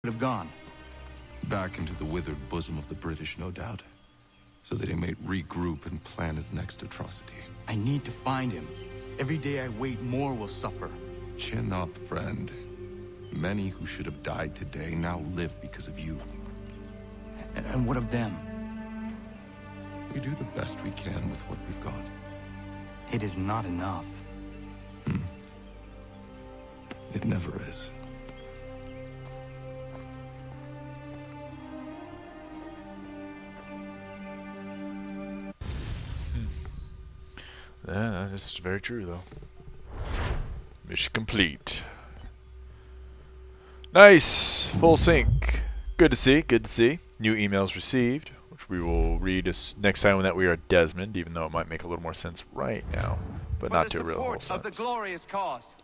have gone? Back into the withered bosom of the British, no doubt. So that he may regroup and plan his next atrocity. I need to find him. Every day I wait, more will suffer. Chin up, friend. Many who should have died today now live because of you. And what of them? We do the best we can with what we've got. It is not enough. It never is. That is very true, though. Mission complete. Nice! Full sync. Good to see, good to see. New emails received, which we will read next time that we are at Desmond, even though it might make a little more sense right now, but not to a real whole sense. Of the glorious cause.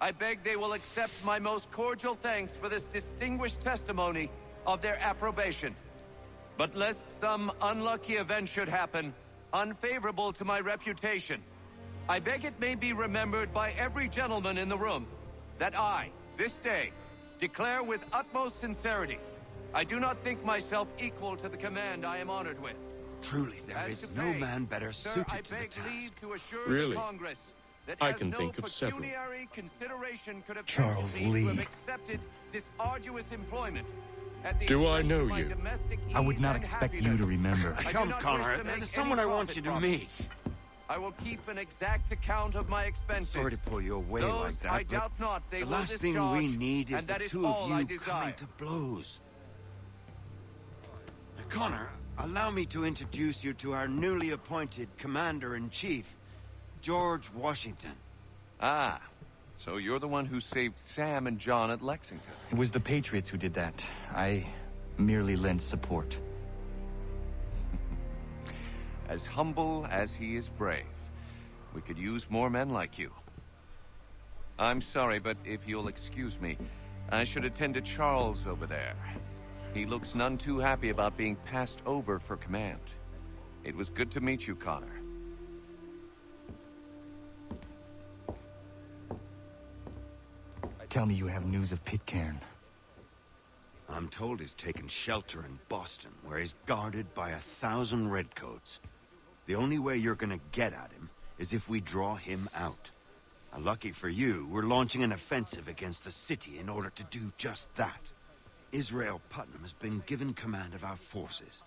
I beg they will accept my most cordial thanks for this distinguished testimony of their approbation. But lest some unlucky event should happen, unfavorable to my reputation, I beg it may be remembered by every gentleman in the room that I, this day, declare with utmost sincerity, I do not think myself equal to the command I am honored with. Truly, there is no man better suited to the task. Really? That I can think of several. Charles Lee. Accepted this arduous employment. Do I know you? I would not expect you to remember. Come, Connor, there's someone I want you to meet. I will keep an exact account of my expenses. Sorry to pull you away like that, I doubt not they the will last thing we need is the two of you coming to blows. Now, Connor, allow me to introduce you to our newly appointed Commander-in-Chief, George Washington. Ah, so you're the one who saved Sam and John at Lexington. It was the Patriots who did that. I merely lent support. As humble as he is brave. We could use more men like you. I'm sorry, but if you'll excuse me, I should attend to Charles over there. He looks none too happy about being passed over for command. It was good to meet you, Connor. Tell me you have news of Pitcairn. I'm told he's taken shelter in Boston, where he's guarded by 1,000 redcoats. The only way you're gonna get at him is if we draw him out. Now, lucky for you, we're launching an offensive against the city in order to do just that. Israel Putnam has been given command of our forces.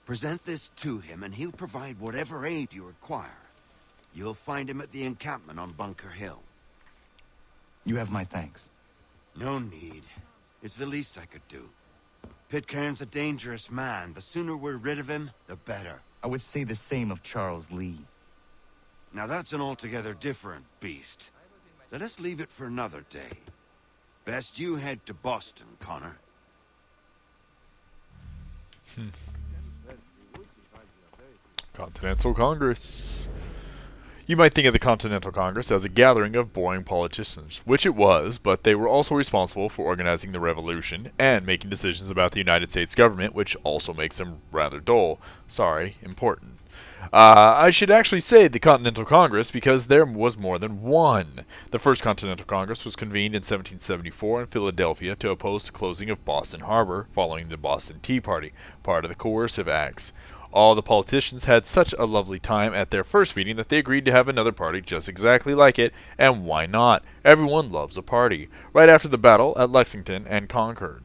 Present this to him and he'll provide whatever aid you require. You'll find him at the encampment on Bunker Hill. You have my thanks. No need. It's the least I could do. Pitcairn's a dangerous man. The sooner we're rid of him, the better. I would say the same of Charles Lee. Now that's an altogether different beast. Let us leave it for another day. Best you head to Boston, Connor. Continental Congress. You might think of the Continental Congress as a gathering of boring politicians, which it was, but they were also responsible for organizing the revolution and making decisions about the United States government, which also makes them rather dull. Sorry, important. I should actually say the Continental Congress because there was more than one. The first Continental Congress was convened in 1774 in Philadelphia to oppose the closing of Boston Harbor following the Boston Tea Party, part of the Coercive Acts. All the politicians had such a lovely time at their first meeting that they agreed to have another party just exactly like it, and why not? Everyone loves a party. Right after the battle at Lexington and Concord.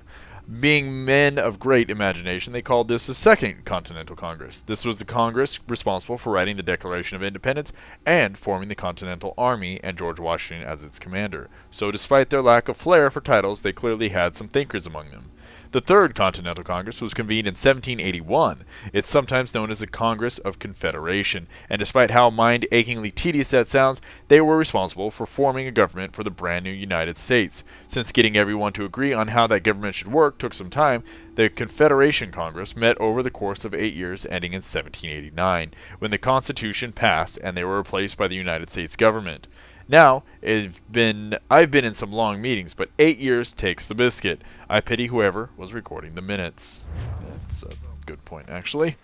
Being men of great imagination, they called this the Second Continental Congress. This was the Congress responsible for writing the Declaration of Independence and forming the Continental Army and George Washington as its commander. So despite their lack of flair for titles, they clearly had some thinkers among them. The Third Continental Congress was convened in 1781. It's sometimes known as the Congress of Confederation, and despite how mind-achingly tedious that sounds, they were responsible for forming a government for the brand new United States. Since getting everyone to agree on how that government should work took some time, the Confederation Congress met over the course of 8 years, ending in 1789, when the Constitution passed and they were replaced by the United States government. Now, I've been in some long meetings, but 8 years takes the biscuit. I pity whoever was recording the minutes. That's a good point, actually.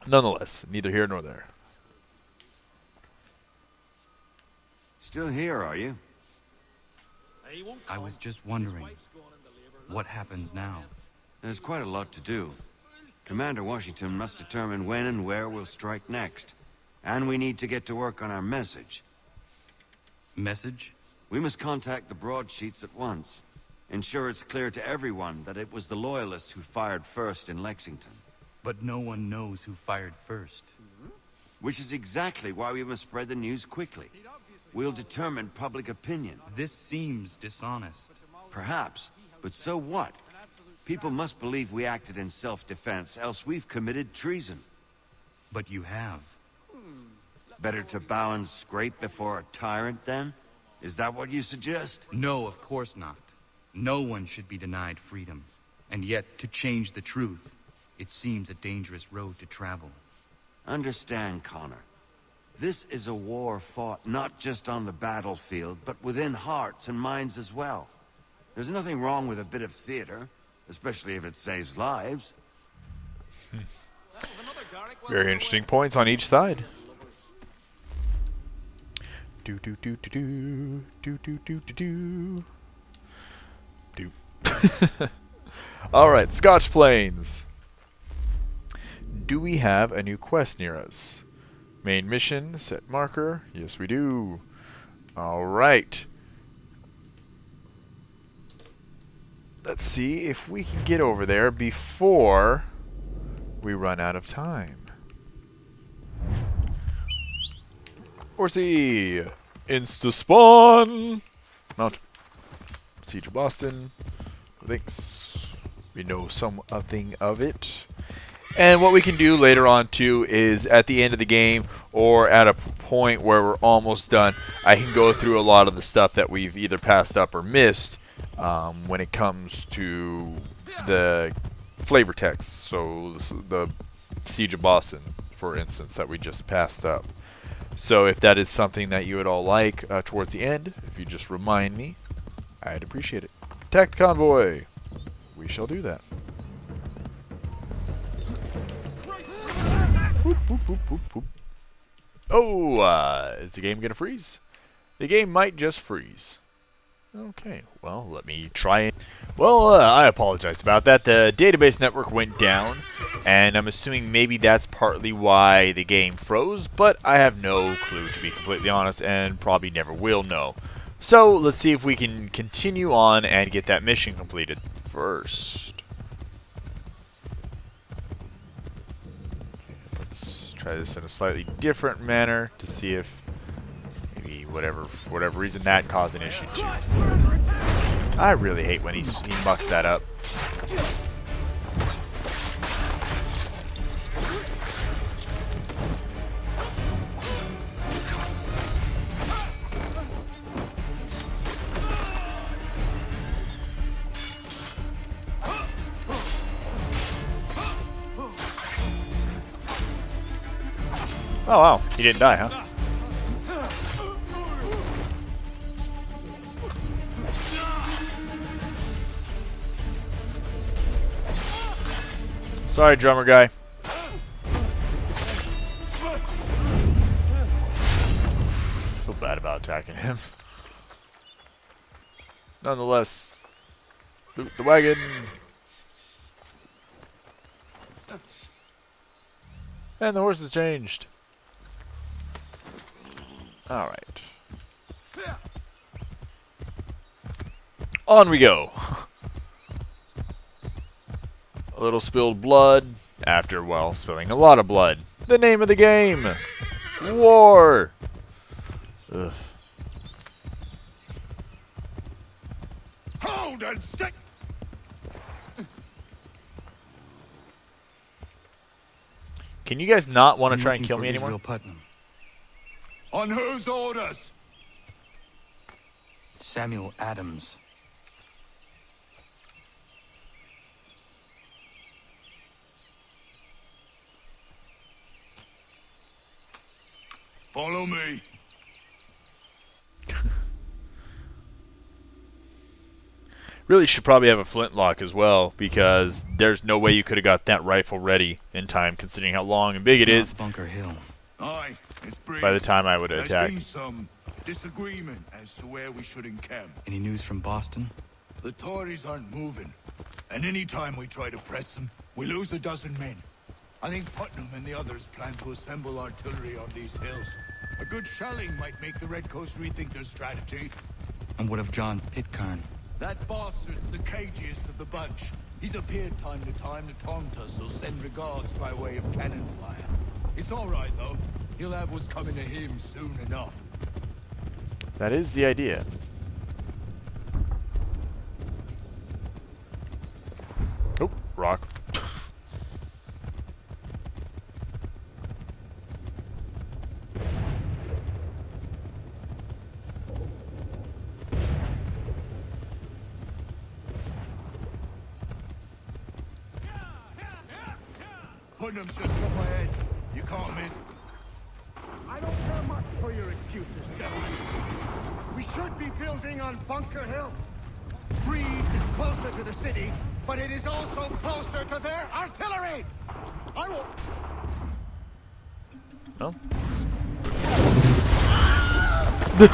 Nonetheless, neither here nor there. Still here, are you? I was just wondering. What happens now? There's quite a lot to do. Commander Washington must determine when and where we'll strike next. And we need to get to work on our message. Message? We must contact the broadsheets at once. Ensure it's clear to everyone that it was the Loyalists who fired first in Lexington. But no one knows who fired first. Which is exactly why we must spread the news quickly. We'll determine public opinion. This seems dishonest. Perhaps, but so what? People must believe we acted in self-defense, else we've committed treason. But you have. Better to bow and scrape before a tyrant, then? Is that what you suggest? No, of course not. No one should be denied freedom. And yet, to change the truth, it seems a dangerous road to travel. Understand, Connor. This is a war fought not just on the battlefield, but within hearts and minds as well. There's nothing wrong with a bit of theater, especially if it saves lives. Very interesting points on each side. Do do do do do do do do do do. All right, Scotch Plains. Do we have a new quest near us? Main mission, set marker. Yes, we do. All right. Let's see if we can get over there before we run out of time. Horsey! Insta-spawn! Mount. Siege of Boston. Thanks. We know something of it. And what we can do later on, too, is at the end of the game or at a point where we're almost done, I can go through a lot of the stuff that we've either passed up or missed when it comes to the flavor text. So the Siege of Boston, for instance, that we just passed up. So if that is something that you would all like towards the end, if you just remind me, I'd appreciate it. Attack the convoy. We shall do that. Whoop, whoop, whoop, whoop, whoop. Oh, is the game gonna freeze? The game might just freeze. Okay, well, let me try it. Well, I apologize about that. The database network went down, and I'm assuming maybe that's partly why the game froze, but I have no clue, to be completely honest, and probably never will know. So, let's see if we can continue on and get that mission completed first. Okay, let's try this in a slightly different manner to see if maybe for whatever reason that caused an issue too. I really hate when he mucks that up. Oh wow, he didn't die, huh? Sorry, drummer guy. Feel bad about attacking him. Nonetheless, loot the wagon. And the horse has changed. Alright. On we go. A little spilled blood after, well, spilling a lot of blood. The name of the game. War. Ugh. Hold and stick! Can you guys not want to try and kill me anymore? Israel Putnam. On whose orders? Samuel Adams. Follow me. Really should probably have a flintlock as well, because there's no way you could have got that rifle ready in time, considering how long and big it is. Bunker Hill. Aye, it's brave. By the time I would There's attack. been some disagreement as to where we should encamp. Any news from Boston? The Tories aren't moving. And any time we try to press them, we lose a dozen men. I think Putnam and the others plan to assemble artillery on these hills. A good shelling might make the Redcoats rethink their strategy. And what of John Pitcairn? That bastard's the cagiest of the bunch. He's appeared time to taunt us, so send regards by way of cannon fire. It's all right, though. He'll have what's coming to him soon enough. That is the idea. Oh, rock. Putnam's just up ahead. You can't miss. I don't care much for your excuses, gentlemen. We should be building on Bunker Hill. Reeves is closer to the city, but it is also closer to their artillery. I will... No.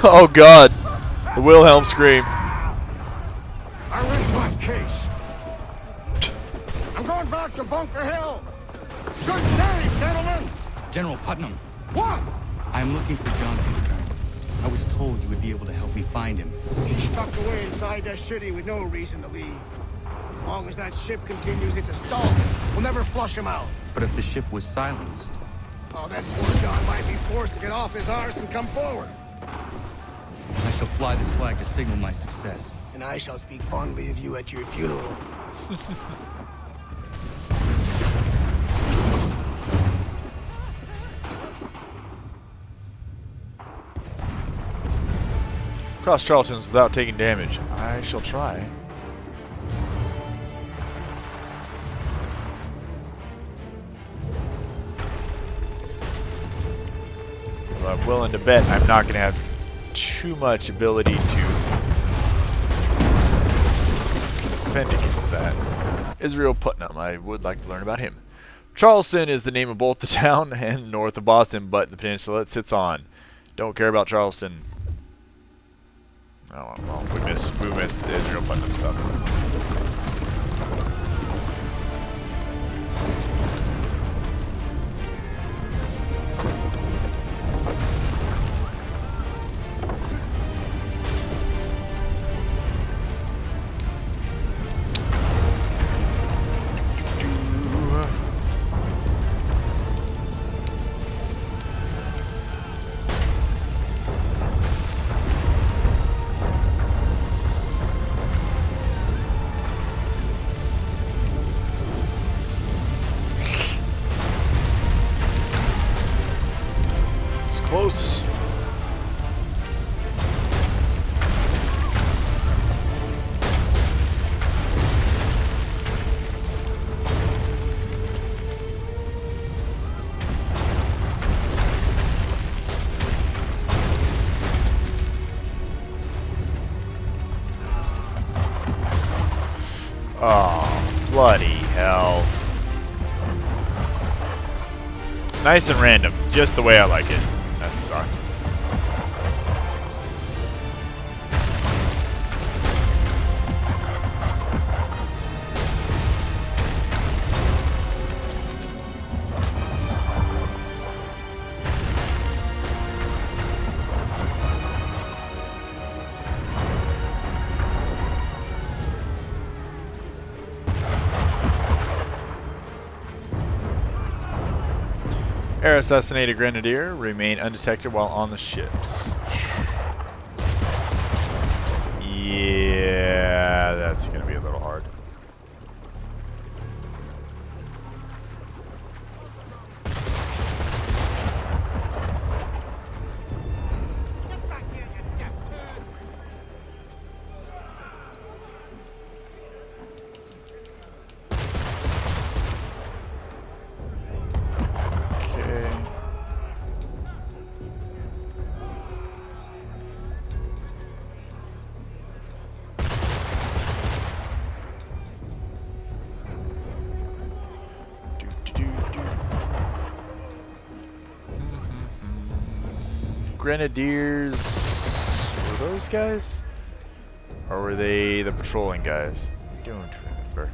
Oh God! The Wilhelm scream. I rest my case. I'm going back to Bunker Hill. Good day, gentlemen. General Putnam, What? I am looking for John Pitcairn. I was told you would be able to help me find him. He's tucked away inside that city with no reason to leave. As long as that ship continues its assault, we'll never flush him out. But if the ship was silenced, Oh, that poor John might be forced to get off his arse and come forward. I shall fly this flag to signal my success. And I shall speak fondly of you at your funeral. Cross Charlton's without taking damage. I shall try. Well, I'm willing to bet I'm not going to have too much ability to defend against that. Israel Putnam, I would like to learn about him. Charleston is the name of both the town and north of Boston, but the peninsula it sits on. Don't care about Charleston. Oh well, we missed the Israel Putnam stuff. Close. Oh, bloody hell. Nice and random, just the way I like it. That sucked. Air assassinated grenadier remain undetected while on the ships. Yeah, that's gonna be a little hard. Grenadiers were those guys? Or were they the patrolling guys? I don't remember.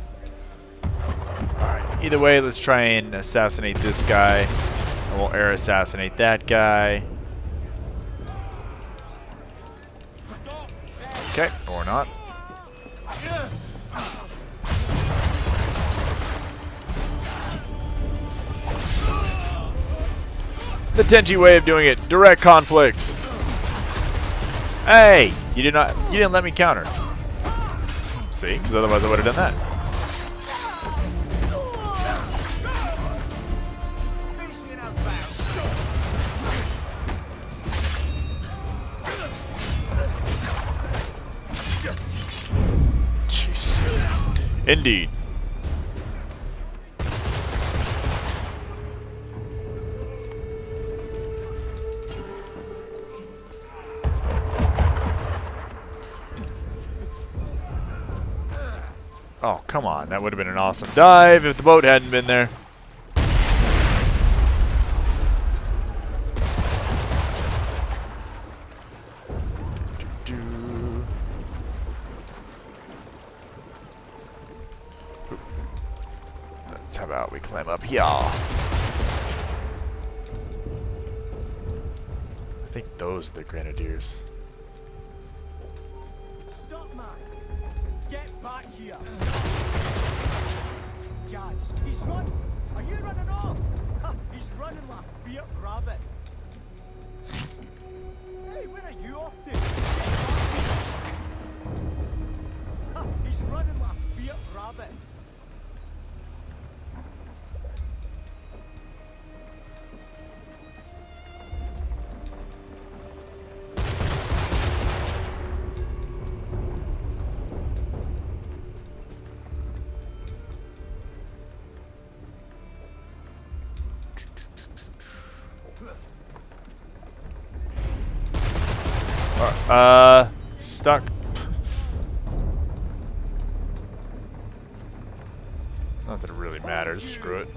Either way, let's try and assassinate this guy. And we'll air assassinate that guy. Okay, or not. The Tenchi way of doing it. Direct conflict. Hey! You didn't let me counter. See? Because otherwise I would have done that. Jeez. Indeed. Oh, come on. That would have been an awesome dive if the boat hadn't been there. Let's how about we climb up here. I think those are the grenadiers. Stop, man! Get back here! Gads, he's run! Are you running off? Ha, he's running like a fierce rabbit. Hey, where are you off to? Get back here! Ha, he's running like a fierce rabbit. Stuck. Not that it really matters. Screw it.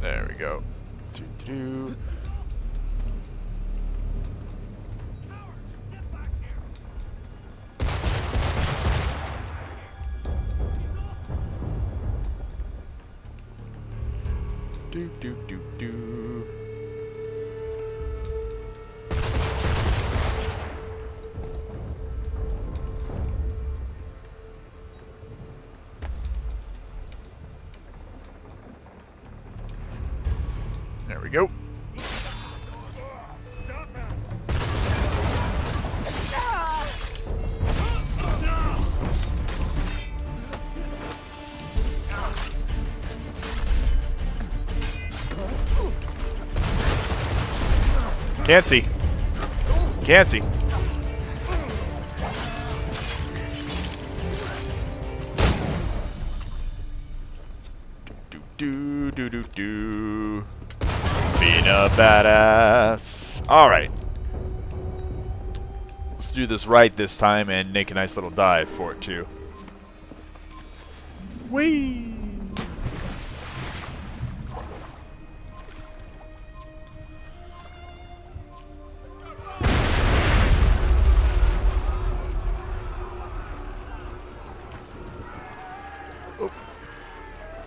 There we go. Doo-doo-doo. Do do do do. There we go. Can't see. Can't see. Do do do do do. Being a badass. All right. Let's do this right this time and make a nice little dive for it too. Whee!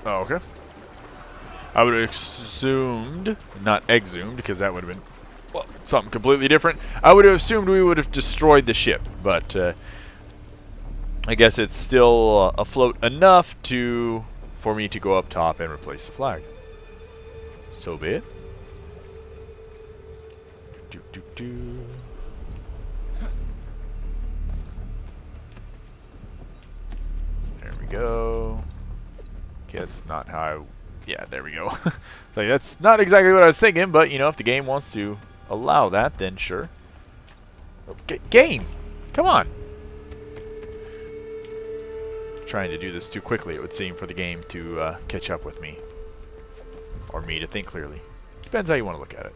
Oh, okay. I would have assumed, not exhumed, because that would have been, well, something completely different. I would have assumed we would have destroyed the ship, but I guess it's still afloat enough for me to go up top and replace the flag. So be it. Do, do, do. There we go. Okay, that's not how I... Yeah, there we go. Like, that's not exactly what I was thinking, but, you know, if the game wants to allow that, then sure. Okay, game! Come on! Trying to do this too quickly, it would seem, for the game to catch up with me. Or me to think clearly. Depends how you want to look at it.